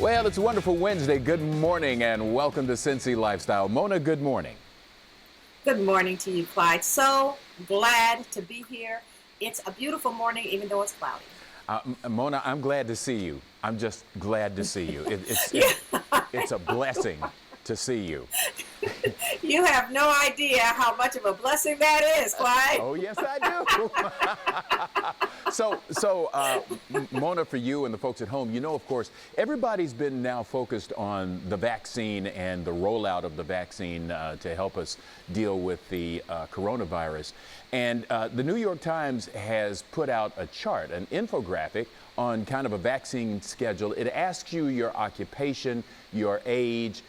Well, it's a wonderful Wednesday. Good morning and welcome to Cincy Lifestyle. Mona, good morning. Good morning to you, Clyde. So glad to be here. It's a beautiful morning, even though it's cloudy. Mona, I'm glad to see you. I'm just glad to see you. It's a blessing to see you. You have no idea how much of a blessing that is, Clyde. Oh, yes, I do. Mona, for you and the folks at home, you know, of course, everybody's been now focused on the vaccine and the rollout of the vaccine to help us deal with the coronavirus. And the New York Times has put out a chart, an infographic on kind of a vaccine schedule. It asks you your occupation, your age,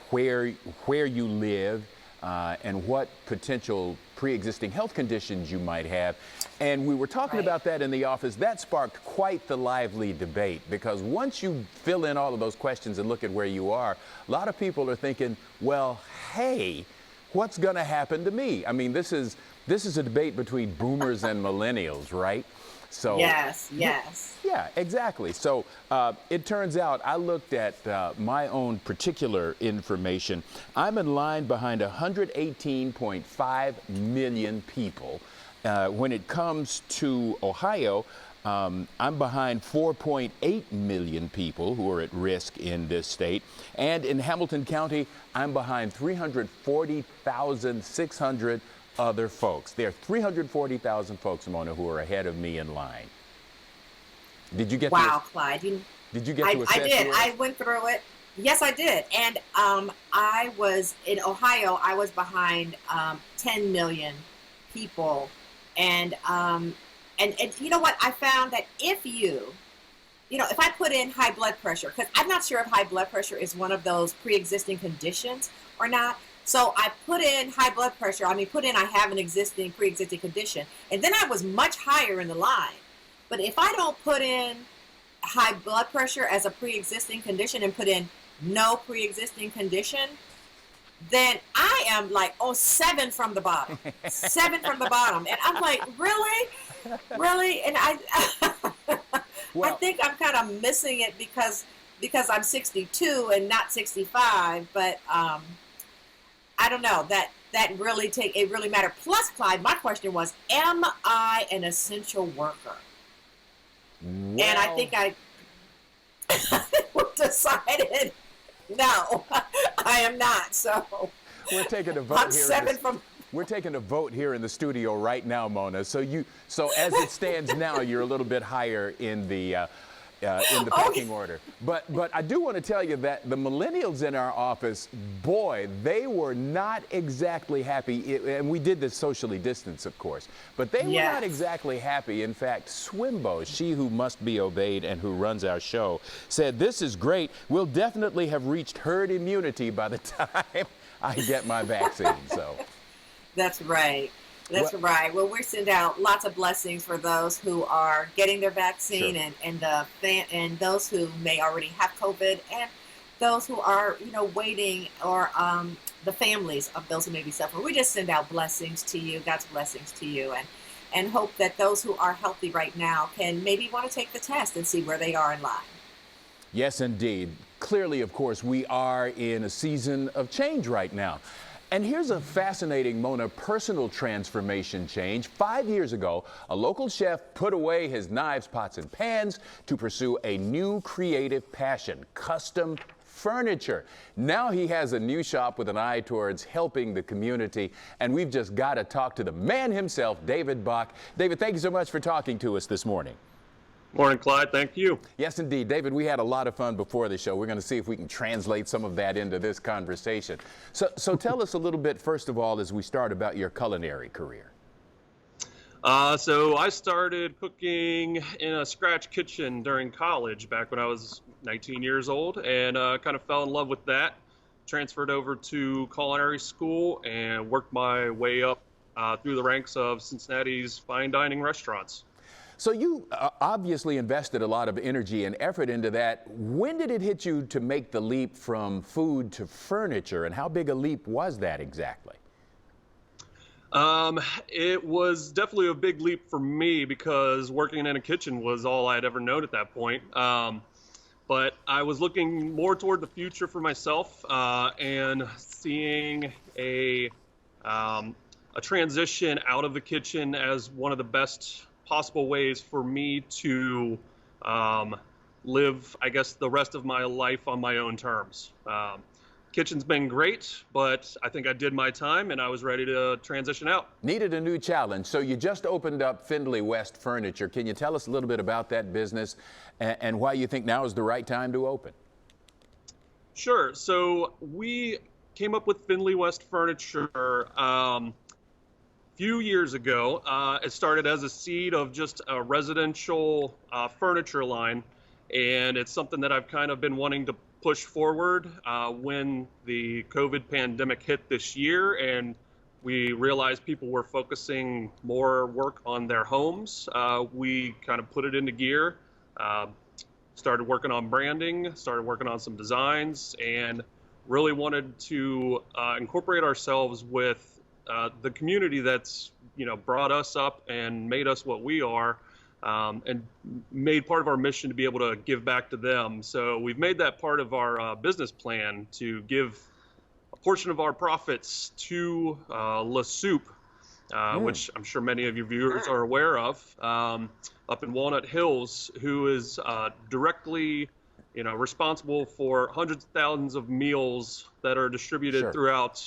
where you live, and what potential pre-existing health conditions you might have. And we were talking about that in the office. That sparked quite the lively debate, because once you fill in all of those questions and look at where you are, a lot of people are thinking, well, hey, what's going to happen to me? I mean, this is a debate between boomers and millennials, right? So yes. Yeah, exactly. So it turns out I looked at my own particular information. I'm in line behind 118.5 million people. When it comes to Ohio, I'm behind 4.8 million people who are at risk in this state. And in Hamilton County, I'm behind 340,600 other folks. There are 340,000 folks, Mona, who are ahead of me in line. Did you get Clyde. Did you get to assess I did. yours? I went through it. Yes, I did. And I was in Ohio. I was behind 10 million people. And you know what? I found that if if I put in high blood pressure, because I'm not sure if high blood pressure is one of those pre-existing conditions or not. So I put in high blood pressure. I have an pre-existing condition. And then I was much higher in the line. But if I don't put in high blood pressure as a pre-existing condition and put in no pre-existing condition, then I am like, 7 from the bottom. 7 from the bottom. And I'm like, really? Really? And I think I'm kind of missing it because I'm 62 and not 65. But I don't know. That really it really mattered. Plus, Clyde, my question was, am I an essential worker? Well, and I think I decided, no, I am not. So we're taking a vote I'm here. 7 from. We're taking a vote here in the studio right now, Mona. So as it stands now, you're a little bit higher in the pecking order. But I do want to tell you that the millennials in our office, boy, they were not exactly happy. And we did this socially distanced, of course. But they were not exactly happy. In fact, Swimbo, she who must be obeyed and who runs our show, said, "This is great. We'll definitely have reached herd immunity by the time I get my vaccine." So That's right. That's right. Well, we're sending out lots of blessings for those who are getting their vaccine, sure. and those who may already have COVID, and those who are waiting, or the families of those who may be suffering. We just send out blessings to you, God's blessings to you, and hope that those who are healthy right now can maybe want to take the test and see where they are in line. Yes, indeed. Clearly, of course, we are in a season of change right now. And here's a fascinating, Mona, personal transformation change. 5 years ago, a local chef put away his knives, pots, and pans to pursue a new creative passion, custom furniture. Now he has a new shop with an eye towards helping the community. And we've just got to talk to the man himself, David Bach. David, thank you so much for talking to us this morning. Morning, Clyde. Thank you. Yes, indeed. David, we had a lot of fun before the show. We're going to see if we can translate some of that into this conversation. So tell us a little bit, first of all, as we start, about your culinary career. So I started cooking in a scratch kitchen during college back when I was 19 years old, and kind of fell in love with that. Transferred over to culinary school and worked my way up through the ranks of Cincinnati's fine dining restaurants. So you obviously invested a lot of energy and effort into that. When did it hit you to make the leap from food to furniture, and how big a leap was that exactly? It was definitely a big leap for me because working in a kitchen was all I had ever known at that point. But I was looking more toward the future for myself and seeing a transition out of the kitchen as one of the best possible ways for me to live, I guess, the rest of my life on my own terms. Kitchen's been great, but I think I did my time and I was ready to transition out. Needed a new challenge. So you just opened up Findlay West Furniture. Can you tell us a little bit about that business and why you think now is the right time to open? Sure. So we came up with Findlay West Furniture a few years ago. It started as a seed of just a residential furniture line, and it's something that I've kind of been wanting to push forward when the COVID pandemic hit this year, and we realized people were focusing more work on their homes. We kind of put it into gear, started working on branding, started working on some designs, and really wanted to incorporate ourselves with the community that's, you know, brought us up and made us what we are. And made part of our mission to be able to give back to them. So we've made that part of our business plan to give a portion of our profits to La Soup, which I'm sure many of your viewers are aware of, up in Walnut Hills, who is directly, you know, responsible for hundreds of thousands of meals that are distributed throughout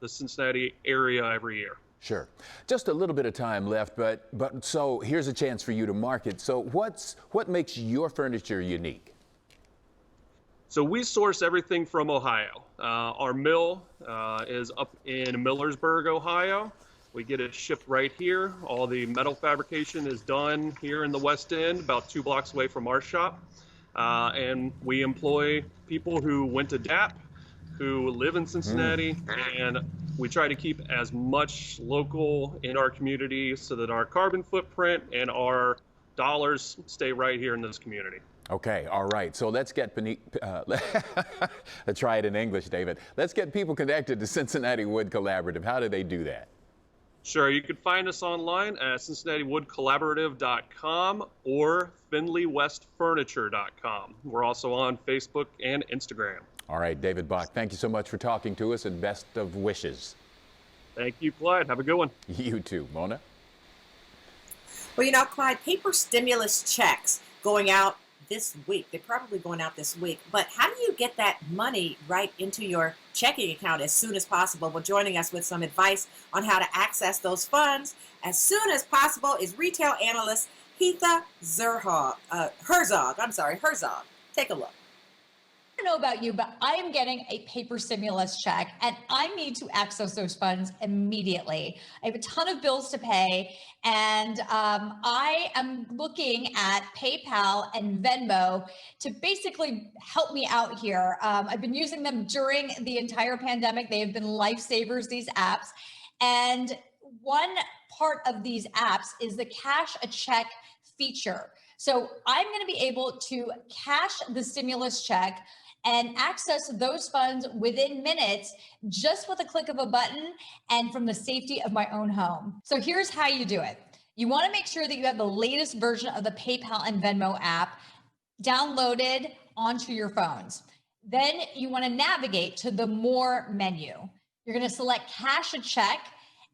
the Cincinnati area every year. Sure. Just a little bit of time left, but so here's a chance for you to market. So what makes your furniture unique? So we source everything from Ohio. Our mill is up in Millersburg, Ohio. We get it shipped right here. All the metal fabrication is done here in the West End, about 2 blocks away from our shop. And we employ people who went to DAP, who live in Cincinnati, and we try to keep as much local in our community so that our carbon footprint and our dollars stay right here in this community. Okay, all right. So let's get let's try it in English, David. Let's get people connected to Cincinnati Wood Collaborative. How do they do that? Sure, you can find us online at CincinnatiWoodCollaborative.com or FindlayWestFurniture.com. We're also on Facebook and Instagram. All right, David Bach, thank you so much for talking to us and best of wishes. Thank you, Clyde. Have a good one. You too. Mona? Well, you know, Clyde, paper stimulus checks going out this week. They're probably going out this week. But how do you get that money right into your checking account as soon as possible? Well, joining us with some advice on how to access those funds as soon as possible is retail analyst Heatha Herzog. Take a look. I don't know about you, but I am getting a paper stimulus check and I need to access those funds immediately. I have a ton of bills to pay and I am looking at PayPal and Venmo to basically help me out here. I've been using them during the entire pandemic. They have been lifesavers, these apps. And one part of these apps is the cash a check feature. So I'm going to be able to cash the stimulus check and access those funds within minutes, just with a click of a button and from the safety of my own home. So here's how you do it. You want to make sure that you have the latest version of the PayPal and Venmo app downloaded onto your phones. Then you want to navigate to the More menu. You're going to select Cash a Check,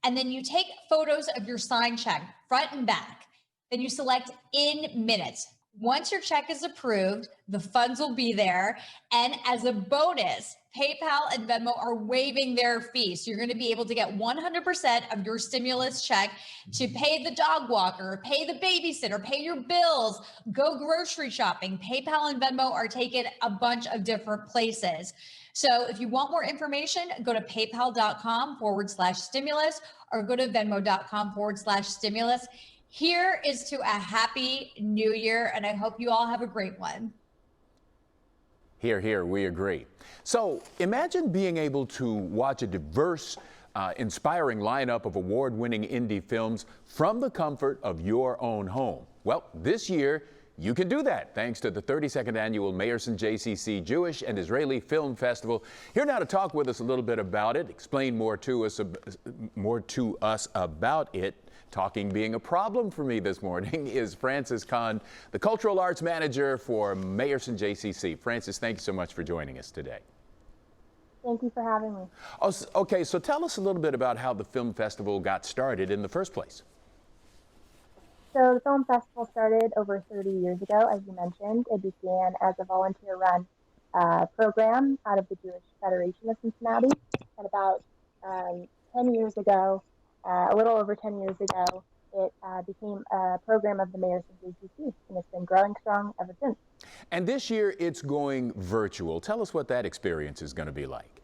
and then you take photos of your signed check, front and back. Then you select In Minutes. Once your check is approved, the funds will be there. And as a bonus, PayPal and Venmo are waiving their fees. So you're going to be able to get 100% of your stimulus check to pay the dog walker, pay the babysitter, pay your bills, go grocery shopping. PayPal and Venmo are taken a bunch of different places. So if you want more information, go to paypal.com/stimulus or go to venmo.com/stimulus. Here is to a happy new year, and I hope you all have a great one. Here, here, we agree. So imagine being able to watch a diverse, inspiring lineup of award-winning indie films from the comfort of your own home. Well, this year, You can do that thanks to the 32nd Annual Mayerson JCC Jewish and Israeli Film Festival. Here now to talk with us a little bit about it, explain more to us about it, talking being a problem for me this morning, is Frances Kahn, the Cultural Arts Manager for Mayerson JCC. Frances, thank you so much for joining us today. Thank you for having me. Oh, okay, so tell us a little bit about how the film festival got started in the first place. So the film festival started over 30 years ago, as you mentioned. It began as a volunteer-run program out of the Jewish Federation of Cincinnati. And about 10 years ago, a little over 10 years ago, it became a program of the Mayerson JCC, and it's been growing strong ever since. And this year it's going virtual. Tell us what that experience is going to be like.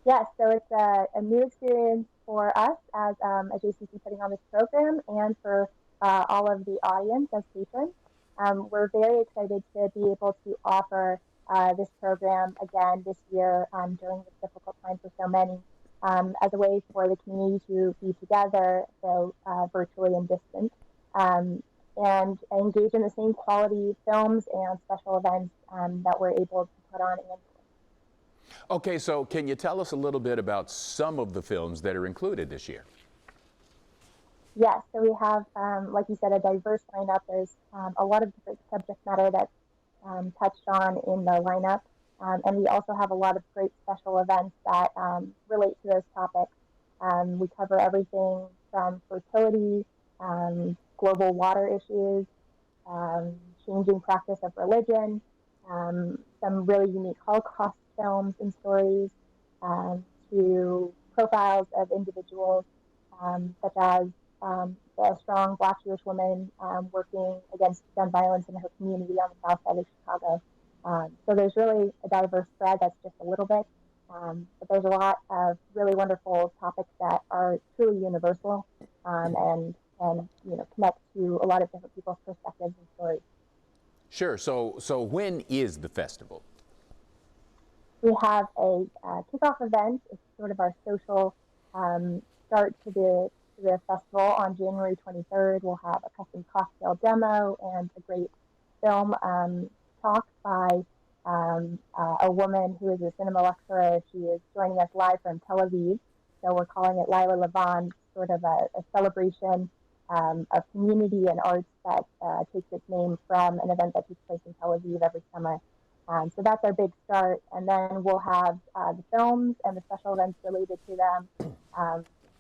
Yes, so it's a new experience for us as a JCC putting on this program, and for all of the audience as patrons. We're very excited to be able to offer this program again this year during this difficult time for so many, as a way for the community to be together, though virtually and distant, and engage in the same quality films and special events that we're able to put on annually. Okay, so can you tell us a little bit about some of the films that are included this year? Yes, so we have, like you said, a diverse lineup. There's a lot of different subject matter that's touched on in the lineup. And we also have a lot of great special events that relate to those topics. We cover everything from fertility, global water issues, changing practice of religion, some really unique Holocaust films and stories, to profiles of individuals such as a strong Black Jewish woman working against gun violence in her community on the south side of Chicago. So there's really a diverse spread. That's just a little bit, but there's a lot of really wonderful topics that are truly universal and connect to a lot of different people's perspectives and stories. Sure. So when is the festival? We have a kickoff event. It's sort of our social start to the festival on January 23rd. We'll have a custom cocktail demo and a great film talk by a woman who is a cinema lecturer. She is joining us live from Tel Aviv. So we're calling it Lila Levan, sort of a celebration of community and arts that takes its name from an event that takes place in Tel Aviv every summer. So that's our big start. And then we'll have the films and the special events related to them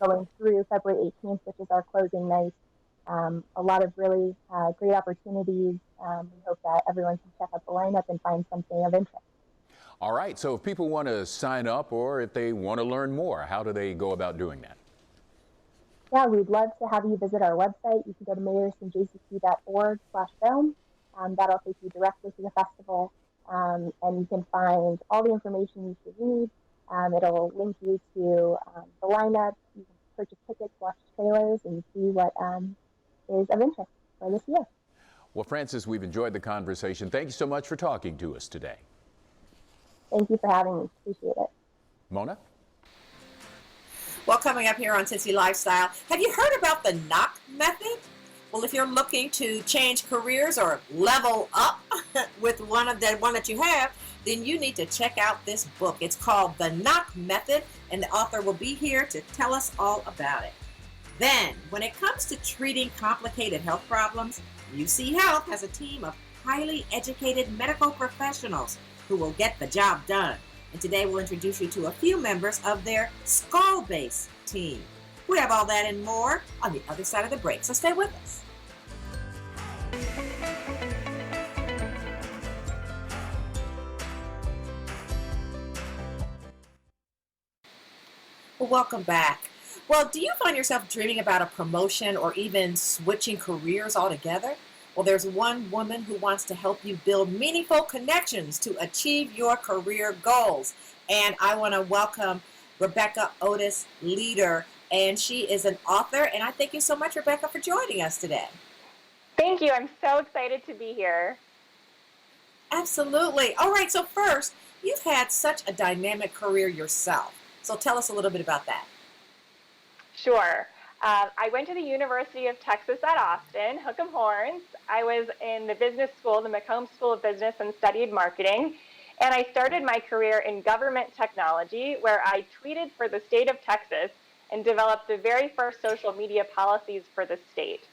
going through February 18th, which is our closing night. A lot of really great opportunities. We hope that everyone can check out the lineup and find something of interest. All right, so if people want to sign up or if they want to learn more, how do they go about doing that? Yeah, we'd love to have you visit our website. You can go to mayersonjcc.org/film. That'll take you directly to the festival, and you can find all the information you should need. It'll link you to the lineup. You can purchase tickets, watch trailers, and see what is of interest for this year. Well, Frances, we've enjoyed the conversation. Thank you so much for talking to us today. Thank you for having me. Appreciate it. Mona? Well, coming up here on Cincy Lifestyle, have you heard about the knock method? Well, if you're looking to change careers or level up with one that you have, then you need to check out this book. It's called The Knock Method, and the author will be here to tell us all about it. Then, when it comes to treating complicated health problems, UC Health has a team of highly educated medical professionals who will get the job done. And today we'll introduce you to a few members of their skull-based team. We have all that and more on the other side of the break, so stay with us. Well, welcome back. Well, do you find yourself dreaming about a promotion or even switching careers altogether? Well, there's one woman who wants to help you build meaningful connections to achieve your career goals. And I want to welcome Rebecca Otis Leader, and she is an author. And I thank you so much, Rebecca, for joining us today. Thank you. I'm so excited to be here. Absolutely. All right. So first, you've had such a dynamic career yourself. So tell us a little bit about that. Sure. I went to the University of Texas at Austin, hook 'em horns. I was in the business school, the McCombs School of Business, and studied marketing. And I started my career in government technology, where I tweeted for the state of Texas and developed the very first social media policies for the state.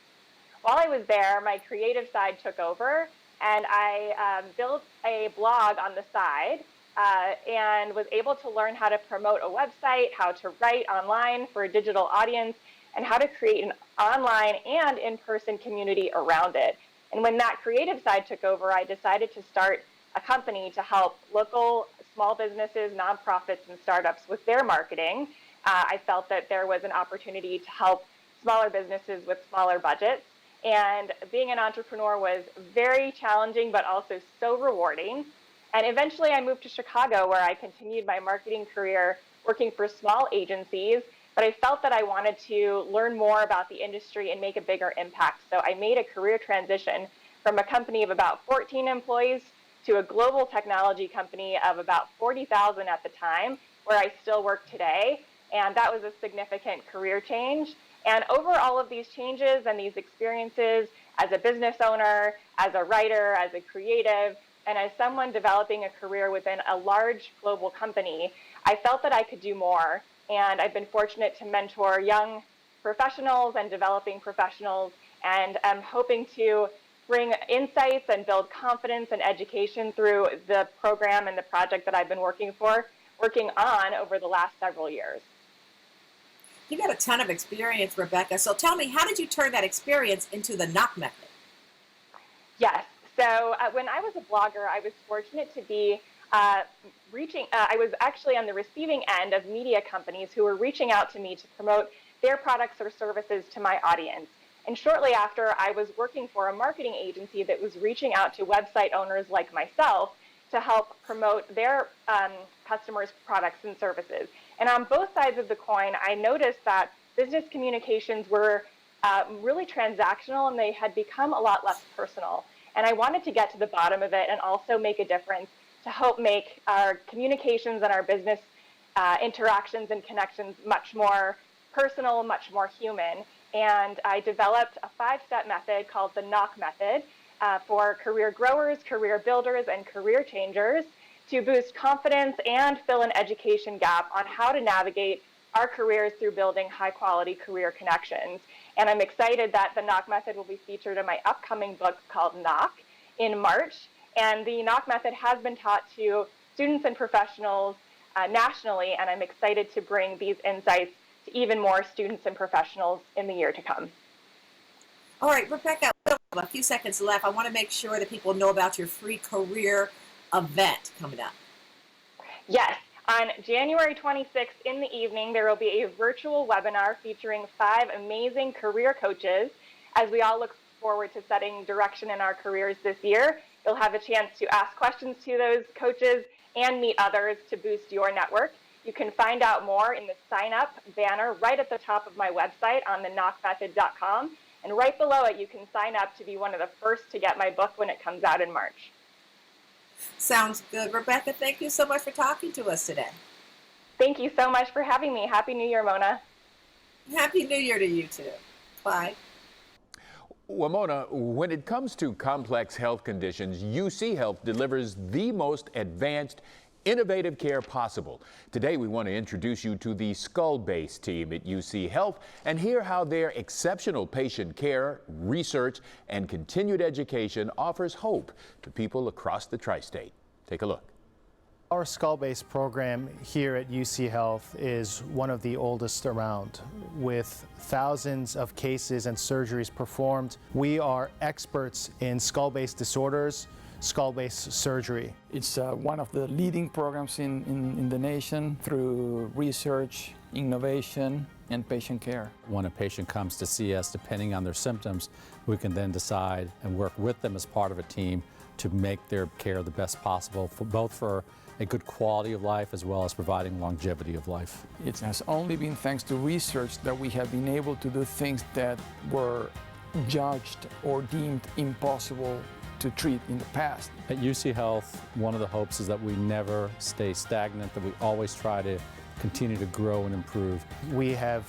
While I was there, my creative side took over, and I built a blog on the side and was able to learn how to promote a website, how to write online for a digital audience, and how to create an online and in-person community around it. And when that creative side took over, I decided to start a company to help local small businesses, nonprofits, and startups with their marketing. I felt that there was an opportunity to help smaller businesses with smaller budgets. And being an entrepreneur was very challenging, but also so rewarding. And eventually I moved to Chicago, where I continued my marketing career working for small agencies. But I felt that I wanted to learn more about the industry and make a bigger impact. So I made a career transition from a company of about 14 employees to a global technology company of about 40,000 at the time, where I still work today. And that was a significant career change. And over all of these changes and these experiences as a business owner, as a writer, as a creative, and as someone developing a career within a large global company, I felt that I could do more. And I've been fortunate to mentor young professionals and developing professionals, and I'm hoping to bring insights and build confidence and education through the program and the project that I've been working on over the last several years. You got a ton of experience, Rebecca. So tell me, how did you turn that experience into the knock method? Yes. So when I was a blogger, I was fortunate to be I was actually on the receiving end of media companies who were reaching out to me to promote their products or services to my audience. And shortly after, I was working for a marketing agency that was reaching out to website owners like myself to help promote their customers' products and services. And on both sides of the coin, I noticed that business communications were really transactional, and they had become a lot less personal. And I wanted to get to the bottom of it and also make a difference to help make our communications and our business interactions and connections much more personal, much more human. And I developed a 5-step method called the knock method for career growers, career builders, and career changers to boost confidence and fill an education gap on how to navigate our careers through building high-quality career connections. And I'm excited that the knock method will be featured in my upcoming book called Knock in March. And the knock method has been taught to students and professionals nationally, and I'm excited to bring these insights to even more students and professionals in the year to come. All right, Rebecca, we have a few seconds left. I want to make sure that people know about your free career event coming up. Yes. On January 26th in the evening, there will be a virtual webinar featuring 5 amazing career coaches. As we all look forward to setting direction in our careers this year, you'll have a chance to ask questions to those coaches and meet others to boost your network. You can find out more in the sign up banner right at the top of my website on theknockmethod.com. And right below it, you can sign up to be one of the first to get my book when it comes out in March. Sounds good. Rebecca, thank you so much for talking to us today. Thank you so much for having me. Happy New Year, Mona. Happy New Year to you too. Bye. Well, Mona, when it comes to complex health conditions, UC Health delivers the most advanced, innovative care possible. Today, we want to introduce you to the skull-based team at UC Health and hear how their exceptional patient care, research, and continued education offers hope to people across the tri-state. Take a look. Our skull-based program here at UC Health is one of the oldest around. With thousands of cases and surgeries performed, we are experts in skull-based disorders, skull-based surgery. It's one of the leading programs in the nation through research, innovation, and patient care. When a patient comes to see us, depending on their symptoms, we can then decide and work with them as part of a team to make their care the best possible, both for a good quality of life as well as providing longevity of life. It has only been thanks to research that we have been able to do things that were judged or deemed impossible to treat in the past. At UC Health, one of the hopes is that we never stay stagnant, that we always try to continue to grow and improve. We have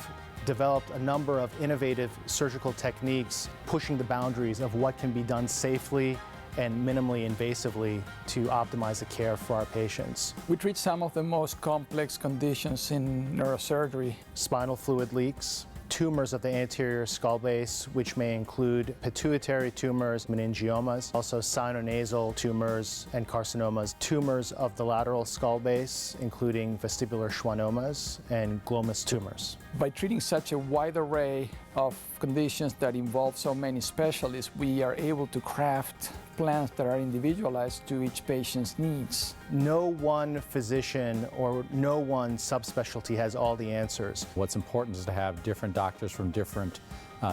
developed a number of innovative surgical techniques, pushing the boundaries of what can be done safely and minimally invasively to optimize the care for our patients. We treat some of the most complex conditions in neurosurgery. Spinal fluid leaks, tumors of the anterior skull base, which may include pituitary tumors, meningiomas, also sinonasal tumors and carcinomas, tumors of the lateral skull base, including vestibular schwannomas and glomus tumors. By treating such a wide array of conditions that involve so many specialists, we are able to craft plans that are individualized to each patient's needs. No one physician or no one subspecialty has all the answers. What's important is to have different doctors from different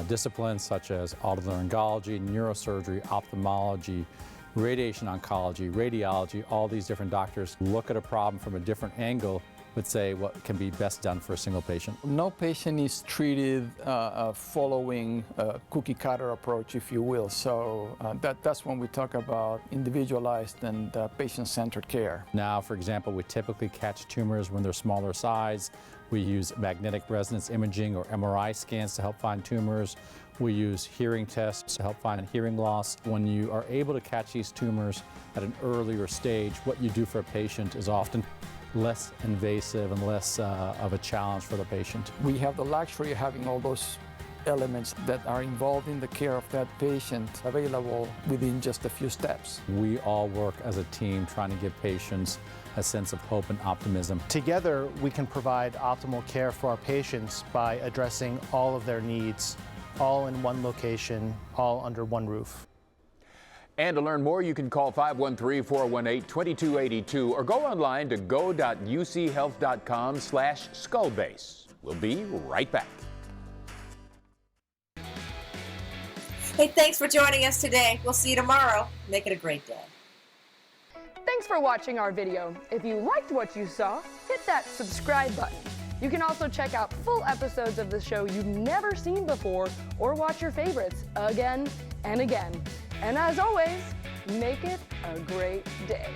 disciplines such as otolaryngology, neurosurgery, ophthalmology, radiation oncology, radiology, all these different doctors look at a problem from a different angle but say what can be best done for a single patient. No patient is treated following a cookie cutter approach, if you will. So that's when we talk about individualized and patient-centered care. Now, for example, we typically catch tumors when they're smaller size. We use magnetic resonance imaging or MRI scans to help find tumors. We use hearing tests to help find hearing loss. When you are able to catch these tumors at an earlier stage, what you do for a patient is often less invasive and less of a challenge for the patient. We have the luxury of having all those elements that are involved in the care of that patient available within just a few steps. We all work as a team trying to give patients a sense of hope and optimism. Together, we can provide optimal care for our patients by addressing all of their needs, all in one location, all under one roof. And to learn more, you can call 513-418-2282 or go online to go.uchealth.com/skullbase. We'll be right back. Hey, thanks for joining us today. We'll see you tomorrow. Make it a great day. Thanks for watching our video. If you liked what you saw, hit that subscribe button. You can also check out full episodes of the show you've never seen before or watch your favorites again and again. And as always, make it a great day.